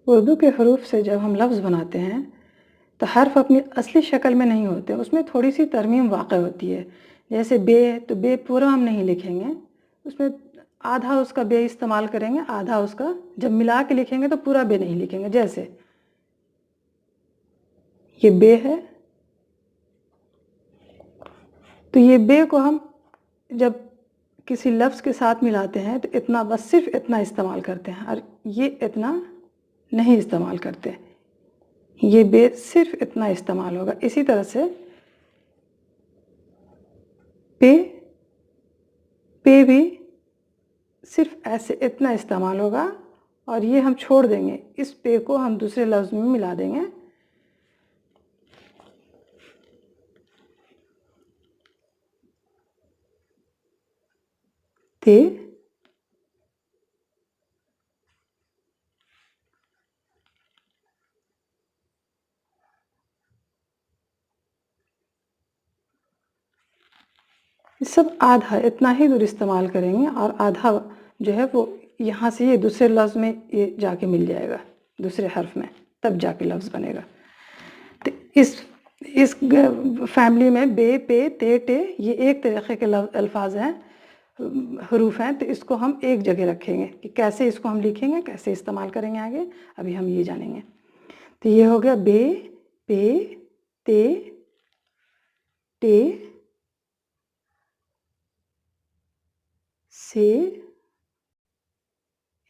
उर्दू के हरूफ से जब हम लफ्ज़ बनाते हैं तो हर्फ अपनी असली शक्ल में नहीं होते, उसमें थोड़ी सी तरमीम वाक़ई होती है। जैसे बे, तो बे पूरा हम नहीं लिखेंगे, उसमें आधा उसका बे इस्तेमाल करेंगे, आधा उसका जब मिला के लिखेंगे तो पूरा बे नहीं लिखेंगे। जैसे ये बे है, तो ये बे को हम जब किसी लफ्ज़ के साथ मिलाते हैं तो इतना, बस सिर्फ इतना इस्तेमाल करते हैं, और ये इतना नहीं इस्तेमाल करते। ये बे सिर्फ इतना इस्तेमाल होगा। इसी तरह से पे, पे भी सिर्फ ऐसे इतना इस्तेमाल होगा, और ये हम छोड़ देंगे, इस पे को हम दूसरे लफ्ज़ में मिला देंगे। ते, सब आधा इतना ही दूर इस्तेमाल करेंगे, और आधा जो है वो यहाँ से ये दूसरे लफ्ज़ में ये जाके मिल जाएगा, दूसरे हर्फ में, तब जाके लफ्ज़ बनेगा। तो इस फैमिली में बे, पे, ते, टे, ये एक तरीक़े के अल्फाज हैं, हरूफ हैं। तो इसको हम एक जगह रखेंगे कि कैसे इसको हम लिखेंगे, कैसे इस्तेमाल करेंगे आगे, अभी हम ये जानेंगे। तो ये हो गया बे, पे, ते, टे, से,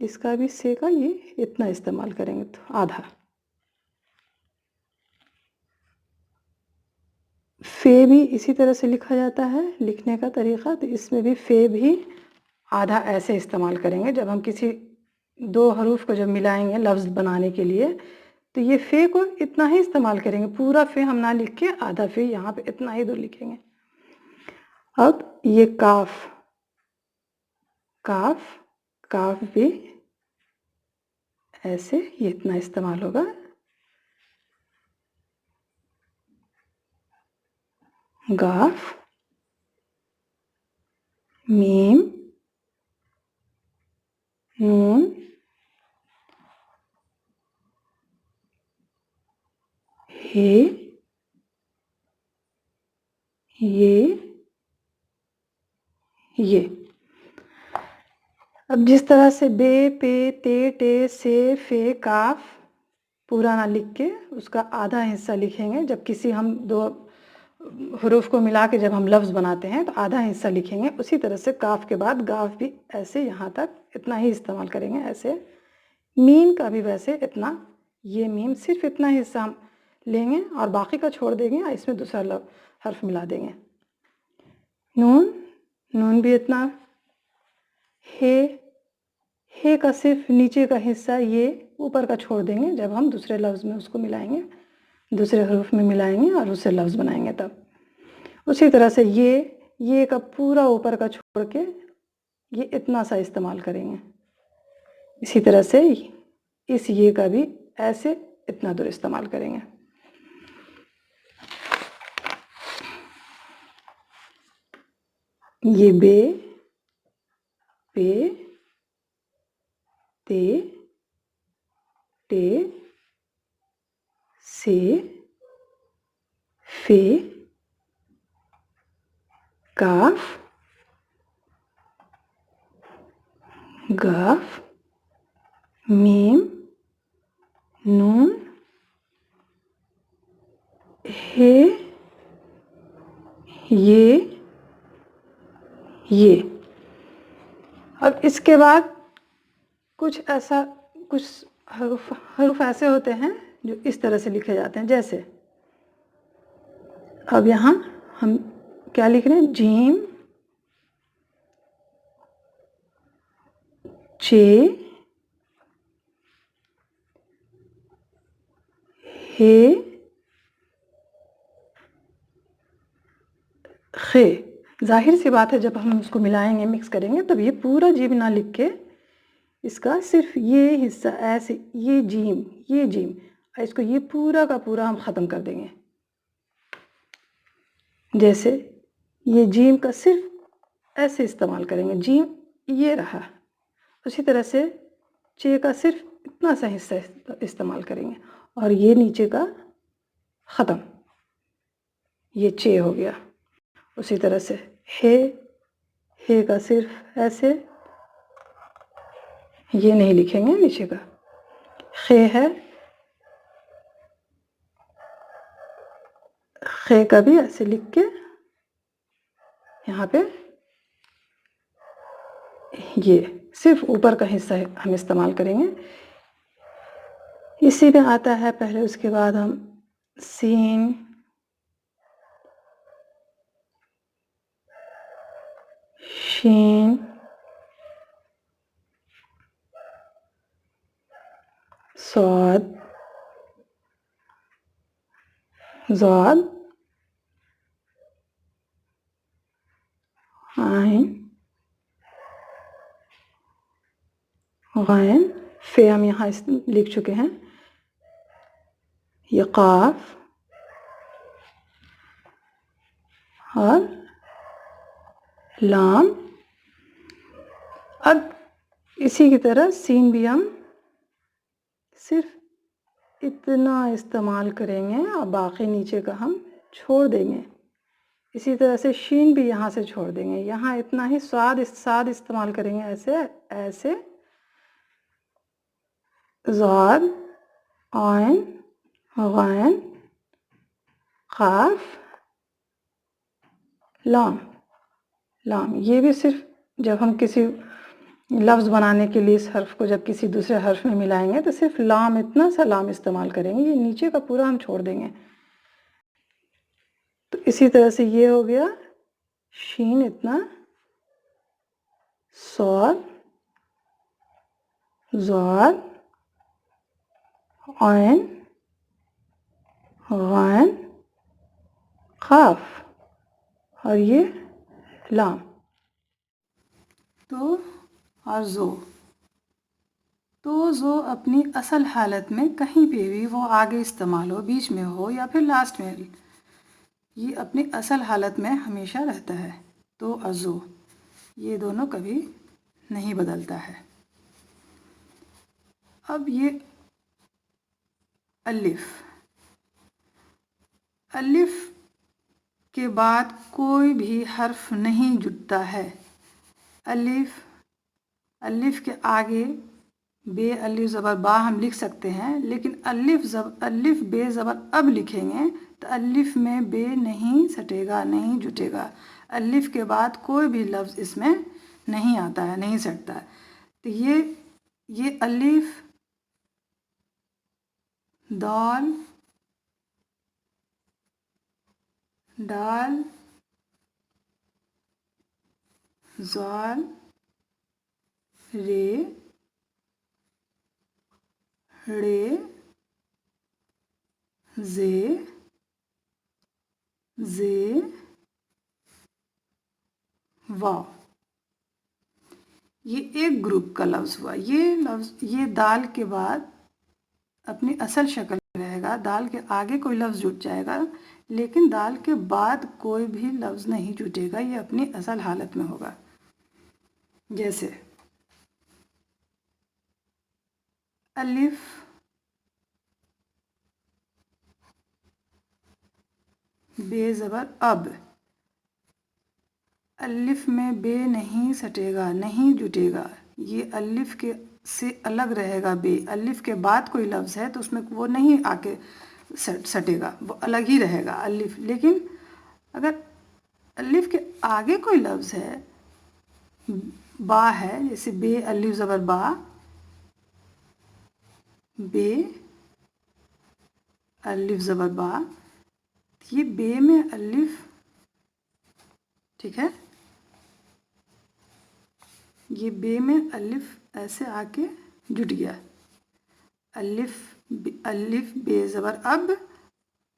इसका भी से का ये इतना इस्तेमाल करेंगे, तो आधा। फे भी इसी तरह से लिखा जाता है, लिखने का तरीक़ा। तो इसमें भी फे भी आधा ऐसे इस्तेमाल करेंगे। जब हम किसी दो हरूफ को जब मिलाएंगे लफ्ज़ बनाने के लिए, तो ये फे को इतना ही इस्तेमाल करेंगे, पूरा फे हम ना लिख के आधा फे यहाँ पे इतना ही दूर लिखेंगे। अब ये काफ, काफ, काफ भी ऐसे ये इतना इस्तेमाल होगा। गाफ, मीम, नून, हे, ये। अब जिस तरह से बे, पे, ते, टे, से, फे, काफ पूरा ना लिख के उसका आधा हिस्सा लिखेंगे, जब किसी हम दो हरूफ को मिला के जब हम लफ्ज़ बनाते हैं तो आधा हिस्सा लिखेंगे। उसी तरह से काफ के बाद गाफ भी ऐसे यहाँ तक इतना ही इस्तेमाल करेंगे ऐसे। मीम का भी वैसे इतना, ये मीम सिर्फ इतना हिस्सा हम लेंगे और बाकी का छोड़ देंगे, और इसमें दूसरा हर्फ मिला देंगे। नून, नून भी इतना। हे का सिर्फ नीचे का हिस्सा, ये ऊपर का छोड़ देंगे जब हम दूसरे लफ्ज़ में उसको मिलाएंगे, दूसरे हरूफ में मिलाएंगे और उससे लफ्ज़ बनाएंगे तब। उसी तरह से ये का पूरा ऊपर का छोड़ के ये इतना सा इस्तेमाल करेंगे। इसी तरह से इस ये का भी ऐसे इतना दूर इस्तेमाल करेंगे। ये बे, पे, ते, टे, से, फे, काफ, गाफ, मीम, नून, हे, ये। अब इसके बाद कुछ हरूफ ऐसे होते हैं जो इस तरह से लिखे जाते हैं। जैसे अब यहाँ हम क्या लिख रहे हैं, जीम, चे, हे, खे। जाहिर सी बात है जब हम उसको मिलाएंगे, मिक्स करेंगे, तब ये पूरा जीम ना लिख के इसका सिर्फ ये हिस्सा ऐसे, ये जीम, इसको ये पूरा का पूरा हम ख़त्म कर देंगे। जैसे ये जीम का सिर्फ ऐसे इस्तेमाल करेंगे, जीम ये रहा। उसी तरह से चे का सिर्फ इतना सा हिस्सा इस्तेमाल करेंगे। और ये नीचे का ख़त्म, ये चे हो गया। उसी तरह से हे का सिर्फ ऐसे, ये नहीं लिखेंगे नीचे का। खे है, खे का भी ऐसे लिख के यहाँ पे ये सिर्फ ऊपर का हिस्सा हम इस्तेमाल करेंगे। इसी में आता है पहले, उसके बाद हम सीन, शीन, स्वाद, ज़ाद, आइन, गैन, फे हम यहाँ लिख चुके हैं। ये काफ और लाम। अब इसी की तरह सीन भी हम सिर्फ इतना इस्तेमाल करेंगे और बाकी नीचे का हम छोड़ देंगे। इसी तरह से शीन भी यहाँ से छोड़ देंगे, यहाँ इतना ही स्वाद इस्तेमाल करेंगे, ऐसे ऐसे। ज़ाद, आइन, गैन, काफ, लाम। ये भी सिर्फ जब हम किसी लफ्ज़ बनाने के लिए इस हर्फ को जब किसी दूसरे हर्फ में मिलाएंगे तो सिर्फ लाम, इतना सा लाम इस्तेमाल करेंगे, ये नीचे का पूरा हम छोड़ देंगे। तो इसी तरह से ये हो गया शीन इतना, सौद, ज़ाद, आइन, गैन, काफ और ये लाम। तो और जो अपनी असल हालत में कहीं पे भी वो आगे इस्तेमाल हो, बीच में हो या फिर लास्ट में, ये अपनी असल हालत में हमेशा रहता है। तो अज़ो, ये दोनों कभी नहीं बदलता है। अब ये अलिफ के बाद कोई भी हर्फ नहीं जुड़ता है। अलिफ के आगे बे अलिफ ज़बर बा हम लिख सकते हैं, लेकिन अलिफ बे ज़बर अब लिखेंगे तो अलिफ में बे नहीं सटेगा, नहीं जुटेगा। अलिफ के बाद कोई भी लफ्ज़ इसमें नहीं आता है, नहीं सटता है। तो ये अलिफ, दाल, दाल, ज़ाल, रे, रे, जे, वाव। ये एक ग्रुप का लफ्ज़ हुआ। ये दाल के बाद अपनी असल शक्ल रहेगा, दाल के आगे कोई लफ्ज़ जुट जाएगा, लेकिन दाल के बाद कोई भी लफ्ज़ नहीं जुटेगा, ये अपनी असल हालत में होगा। जैसे अलिफ, बे ज़बर अब, अलिफ में बे नहीं सटेगा, नहीं जुटेगा, ये अलिफ के से अलग रहेगा बे। अलिफ के बाद कोई लफ्ज़ है तो उसमें वो नहीं आके सटेगा, वो अलग ही रहेगा अलिफ। लेकिन अगर अलिफ के आगे कोई लफ्ज़ है, बा है, जैसे बे अलिफ ज़बर बा, बे अलिफ ज़बर बा, ये बे में अलिफ, ठीक है, ये बे में अलिफ ऐसे आके जुट गया। अलिफ बे ज़बर अब,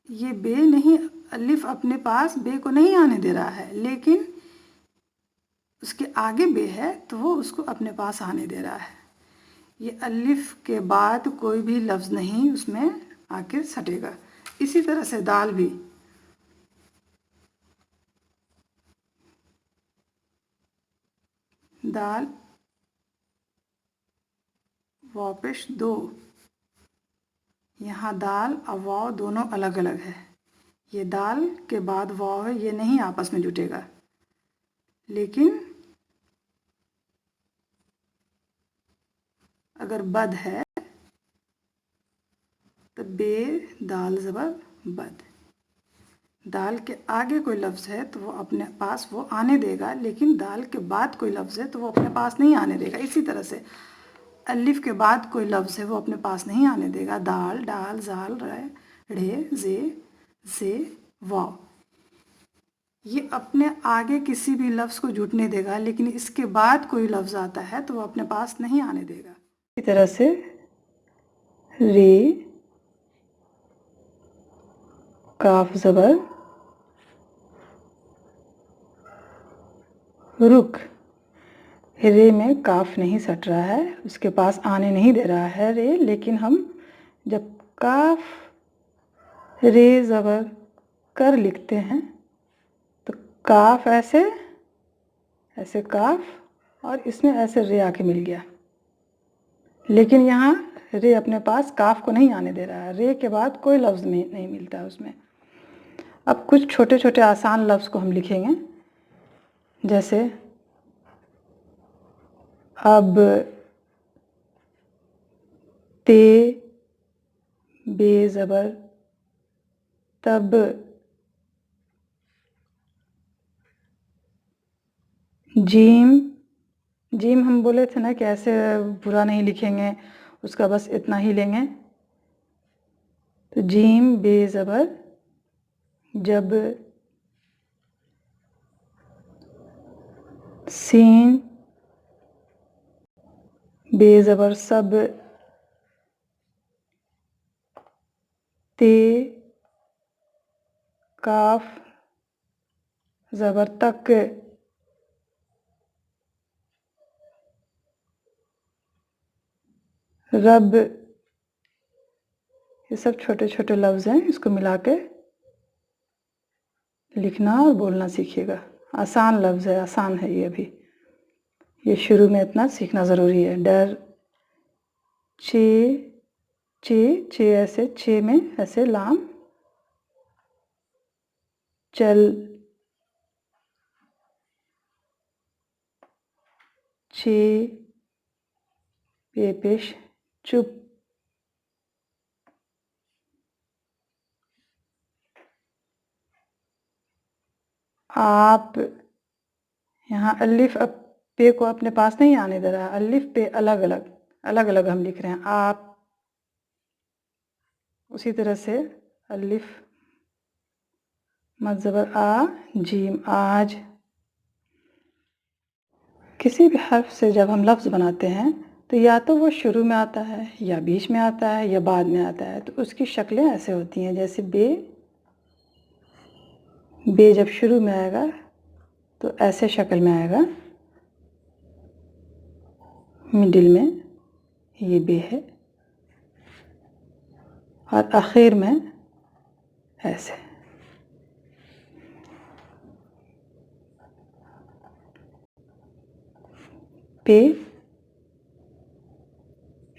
ये बे नहीं, अलिफ अपने पास बे को नहीं आने दे रहा है, लेकिन उसके आगे बे है तो वो उसको अपने पास आने दे रहा है। ये अलिफ के बाद कोई भी लफ्ज़ नहीं उसमें आके सटेगा। इसी तरह से दाल भी, दाल, वाव पेश दो। यहाँ दाल और वाव दोनों अलग अलग है। ये दाल के बाद वाव है, ये नहीं आपस में जुटेगा। लेकिन अगर बद है तो बे दाल ज़बर बद। दाल के आगे कोई लफ्ज़ है तो वो अपने पास वो आने देगा, लेकिन दाल के बाद कोई लफ्ज़ है तो वो अपने पास नहीं आने देगा। इसी तरह से अलिफ के बाद कोई लफ्ज़ है वो अपने पास नहीं आने देगा। दाल, डाल, जाल, रे, जे, वाव, ये अपने आगे किसी भी लफ्ज़ को जुटने देगा, लेकिन इसके बाद कोई लफ्ज़ आता है तो वो अपने पास नहीं आने देगा। इसी तरह से रे, काफ ज़बर रुक। रे में काफ नहीं सट रहा है, उसके पास आने नहीं दे रहा है रे, लेकिन हम जब काफ रे ज़बर कर लिखते हैं तो काफ ऐसे ऐसे काफ और इसमें ऐसे रे आके मिल गया। लेकिन यहाँ रे अपने पास काफ को नहीं आने दे रहा है। रे के बाद कोई लफ्ज़ में नहीं मिलता उसमें। अब कुछ छोटे छोटे आसान लफ्ज़ को हम लिखेंगे, जैसे अब, ते, बे ज़बर तब, जीम। जीम हम बोले थे ना कि ऐसे पूरा नहीं लिखेंगे, उसका बस इतना ही लेंगे। तो जीम बे ज़बर जब, सीन बे ज़बर सब, ते, काफ ज़बर तक, रब। ये सब छोटे छोटे लफ्ज़ हैं, इसको मिला के लिखना और बोलना सीखिएगा। आसान लफ्ज़ है, आसान है ये भी। ये शुरू में इतना सीखना ज़रूरी है। डर, चे, चे ऐसे, चे में ऐसे लाम, चल, चे, पे पेश चुप, आप। यहाँ अलिफ अब पे को अपने पास नहीं आने दे रहा है। अलिफ पे अलग अलग हम लिख रहे हैं। आप, उसी तरह से अलिफ मद ज़बर आ, जीम आज। किसी भी हर्फ से जब हम लफ्ज़ बनाते हैं तो या तो वो शुरू में आता है या बीच में आता है या बाद में आता है। तो उसकी शक्लें ऐसे होती हैं, जैसे बे, बे जब शुरू में आएगा तो ऐसे शक्ल में आएगा, मिडिल में ये बे है और आखिर में ऐसे। पे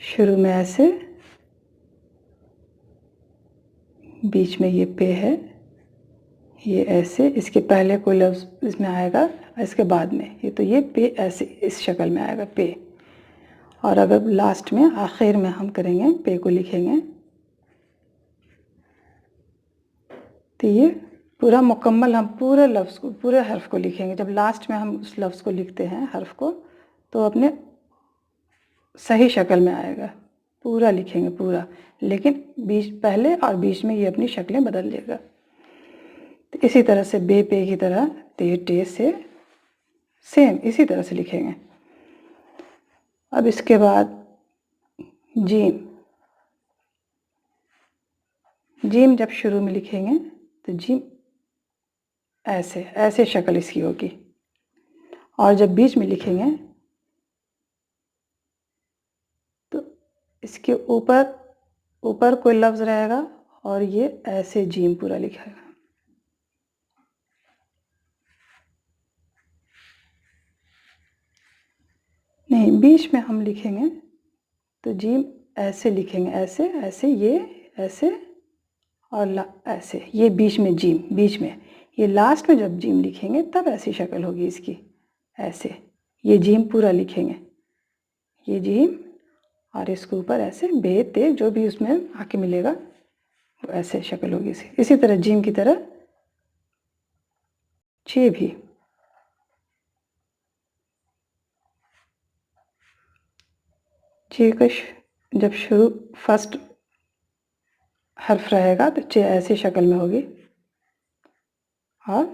शुरू में ऐसे, बीच में ये पे है, ये ऐसे, इसके पहले कोई लफ्ज़ इसमें आएगा, इसके बाद में ये, तो ये पे ऐसे इस शक्ल में आएगा पे। और अगर लास्ट में आखिर में हम करेंगे, पे को लिखेंगे तो ये पूरा मुकम्मल हम पूरे लफ्ज़ को, पूरे हर्फ को लिखेंगे। जब लास्ट में हम उस लफ्ज़ को लिखते हैं हर्फ को, तो अपने सही शक्ल में आएगा, पूरा लिखेंगे पूरा। लेकिन बीच पहले और बीच में ये अपनी शक्लें बदल लेगा। तो इसी तरह से बे पे की तरह ते टे से सेम इसी तरह से लिखेंगे। अब इसके बाद जीम, जीम जब शुरू में लिखेंगे तो जीम ऐसे ऐसे शक्ल इसकी होगी, और जब बीच में लिखेंगे तो इसके ऊपर ऊपर कोई लफ्ज़ रहेगा और ये ऐसे जीम पूरा लिखेगा। नहीं, बीच में हम लिखेंगे तो जीम ऐसे लिखेंगे, ऐसे ऐसे, ये ऐसे और ऐसे, ये बीच में जीम, बीच में। ये लास्ट में जब जीम लिखेंगे तब ऐसी शक्ल होगी इसकी, ऐसे। ये जीम पूरा लिखेंगे, ये जीम, और इसके ऊपर ऐसे बे ते जो भी उसमें आके मिलेगा वो ऐसे शक्ल होगी इसकी। इसी तरह जीम की तरह चे भी। चे का जब शुरू फर्स्ट हर्फ रहेगा तो चे ऐसी शक्ल में होगी, और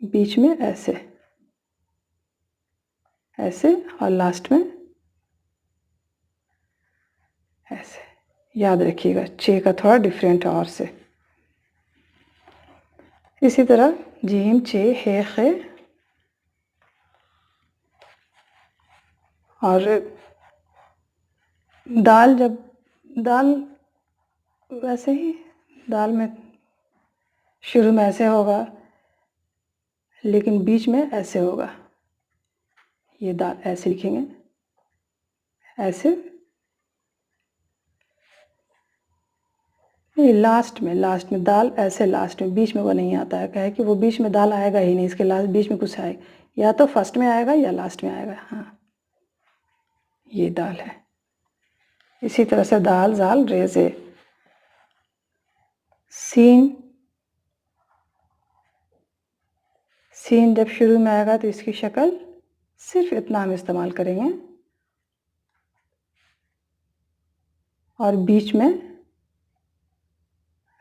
बीच में ऐसे ऐसे, और लास्ट में ऐसे। याद रखिएगा, चे का थोड़ा डिफरेंट है और से। इसी तरह जीम चे हे खे, और दाल, जब दाल वैसे ही, दाल में शुरू में ऐसे होगा लेकिन बीच में ऐसे होगा। ये दाल ऐसे लिखेंगे, ऐसे। नहीं, लास्ट में दाल ऐसे, लास्ट में, बीच में वो नहीं आता है। क्या है कि वो बीच में दाल आएगा ही नहीं, इसके लास्ट बीच में कुछ आएगा, या तो फर्स्ट में आएगा या लास्ट में आएगा। हाँ, ये दाल है। इसी तरह से दाल जाल रेजे, सीन, सीन जब शुरू में आएगा तो इसकी शक्ल सिर्फ इतना हम इस्तेमाल करेंगे, और बीच में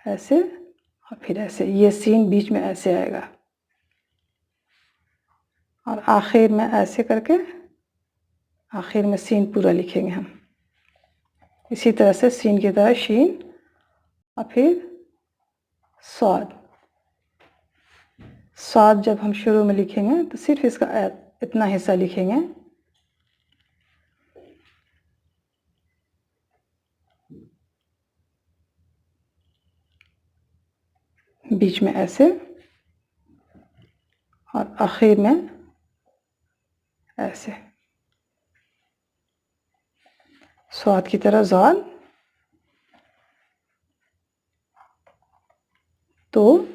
ऐसे और फिर ऐसे। ये सीन बीच में ऐसे आएगा, और आखिर में ऐसे करके आखिर में सीन पूरा लिखेंगे हम। इसी तरह से सीन की तरह शीन, और फिर स्वाद। स्वाद जब हम शुरू में लिखेंगे तो सिर्फ इसका इतना हिस्सा लिखेंगे, बीच में ऐसे और आखिर में ऐसे। स्वाद की तरह जाल, तो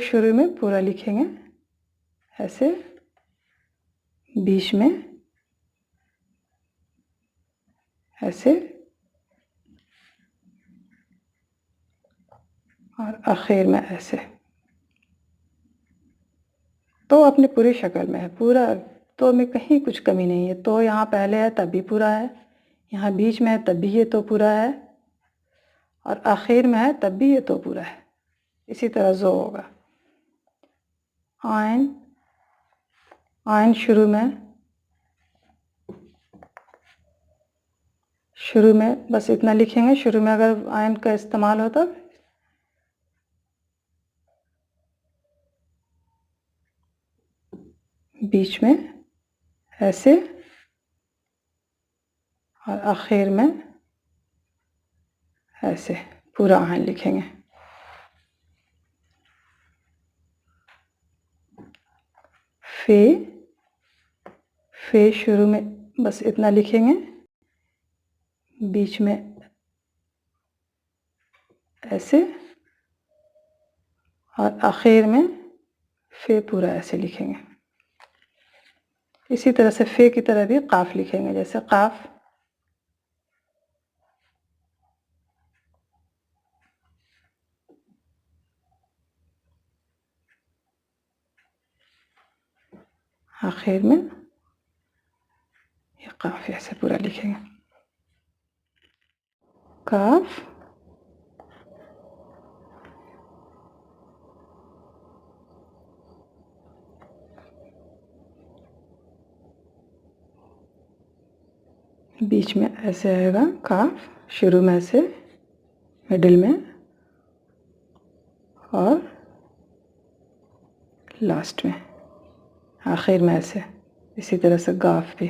शुरू में पूरा लिखेंगे ऐसे, बीच में ऐसे, और आखिर में ऐसे। तो अपनी पूरी शक्ल में है पूरा, तो में कहीं कुछ कमी नहीं है। तो यहाँ पहले है तब भी पूरा है, यहाँ बीच में है तब भी ये तो पूरा है, और आखिर में है तब भी ये तो पूरा है। इसी तरह जो होगा आयन, आयन शुरू में बस इतना लिखेंगे। शुरू में अगर आयन का इस्तेमाल हो तब, बीच में ऐसे और आखिर में ऐसे पूरा आयन लिखेंगे। फे शुरू में बस इतना लिखेंगे, बीच में ऐसे और आखिर में फे पूरा ऐसे लिखेंगे। इसी तरह से फे की तरह भी काफ लिखेंगे, जैसे काफ, आखिर में ये काफ ऐसे पूरा लिखेंगे। काफ, बीच में ऐसे आएगा काफ, शुरू में ऐसे, मिडिल में, और लास्ट में, आखिर में ऐसे। इसी तरह से गाफ भी।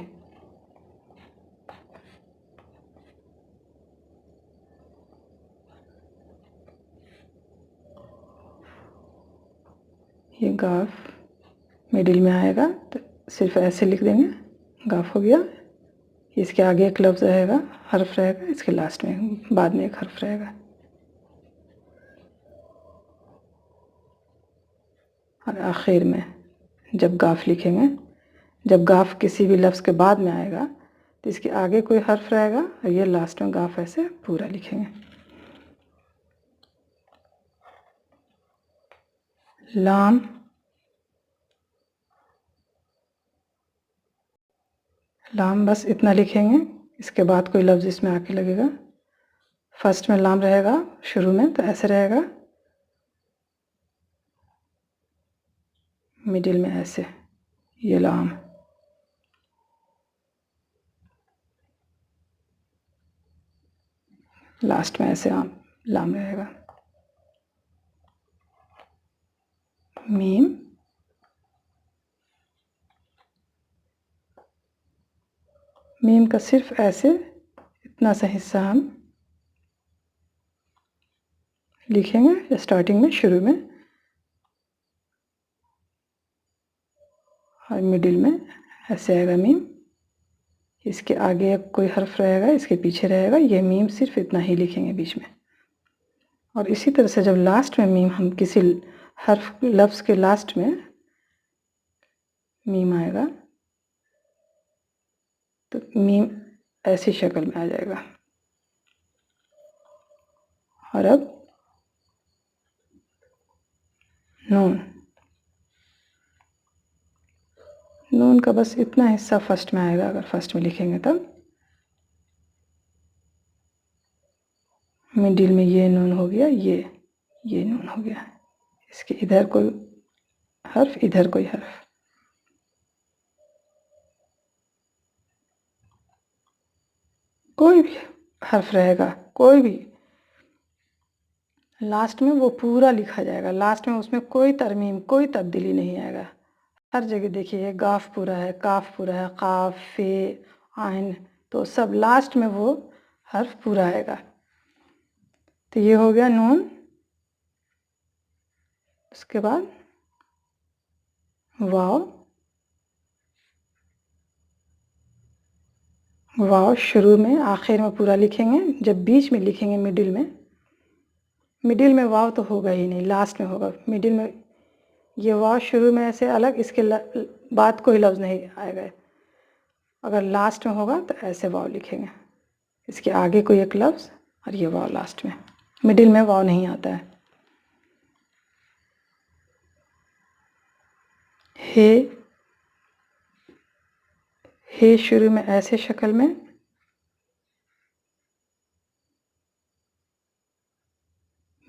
ये गाफ मिडिल में आएगा तो सिर्फ ऐसे लिख देंगे, गाफ हो गया। इसके आगे एक लफ्ज़ रहेगा, हर्फ रहेगा, इसके लास्ट में बाद में एक हर्फ रहेगा। और आखिर में जब गाफ लिखेंगे, जब गाफ किसी भी लफ्ज़ के बाद में आएगा तो इसके आगे कोई हर्फ रहेगा और ये लास्ट में गाफ ऐसे पूरा लिखेंगे। लाम, लाम बस इतना लिखेंगे। इसके बाद कोई लफ्ज़ इसमें आके लगेगा। फर्स्ट में लाम रहेगा शुरू में, तो ऐसे रहेगा, मिडिल में ऐसे, ये लाम। लास्ट में ऐसे लाम रहेगा। मीम, मीम का सिर्फ ऐसे इतना सा हिस्सा हम लिखेंगे स्टार्टिंग में, शुरू में, और मिडिल में ऐसे आएगा मीम। इसके आगे कोई हर्फ रहेगा, इसके पीछे रहेगा, ये मीम सिर्फ इतना ही लिखेंगे बीच में। और इसी तरह से जब लास्ट में मीम, हम किसी हर्फ लफ्ज़ के लास्ट में मीम आएगा तो मीम ऐसी शक्ल में आ जाएगा। और अब नून, नून का बस इतना हिस्सा फर्स्ट में आएगा, अगर फर्स्ट में लिखेंगे तब। मिडिल में ये नून हो गया, ये नून हो गया। इसके इधर कोई हर्फ, इधर कोई हर्फ। कोई भी हर्फ रहेगा, कोई भी, लास्ट में वो पूरा लिखा जाएगा। लास्ट में उसमें कोई तरमीम, कोई तब्दीली नहीं आएगा। हर जगह देखिए गाफ पूरा है, काफ पूरा है, काफ, फे, आइन, तो सब लास्ट में वो हर्फ पूरा आएगा। तो ये हो गया नून। उसके बाद वाव, वाव शुरू में, आखिर में पूरा लिखेंगे। जब बीच में लिखेंगे मिडिल में, मिडिल में वाव तो होगा ही नहीं, लास्ट में होगा। मिडिल में ये वाव शुरू में ऐसे अलग, इसके बाद कोई लफ्ज़ नहीं आएगा। अगर लास्ट में होगा तो ऐसे वाव लिखेंगे, इसके आगे कोई एक लफ्ज़ और ये वाव लास्ट में। मिडिल में वाव नहीं आता है। हे शुरू में ऐसे शक्ल में,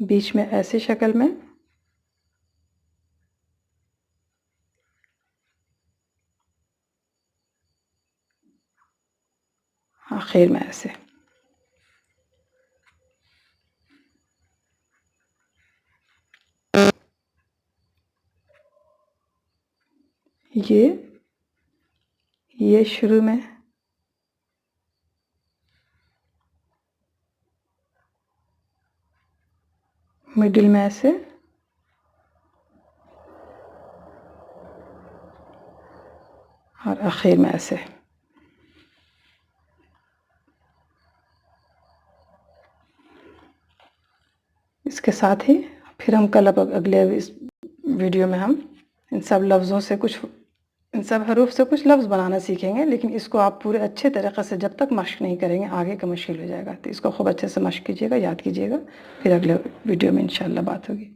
बीच में ऐसे शक्ल में, आखिर में ऐसे। ये शुरू में, मिडिल में ऐसे, और आखिर में ऐसे। इसके साथ ही फिर हम कल अगले इस वीडियो में हम इन सब लफ्ज़ों से कुछ, इन सब हरूफ से कुछ लफ्ज़ बनाना सीखेंगे। लेकिन इसको आप पूरे अच्छे तरीक़े से जब तक मश्क नहीं करेंगे आगे का मुश्किल हो जाएगा। तो इसको खूब अच्छे से मश्क कीजिएगा, याद कीजिएगा। फिर अगले वीडियो में इंशाल्लाह बात होगी।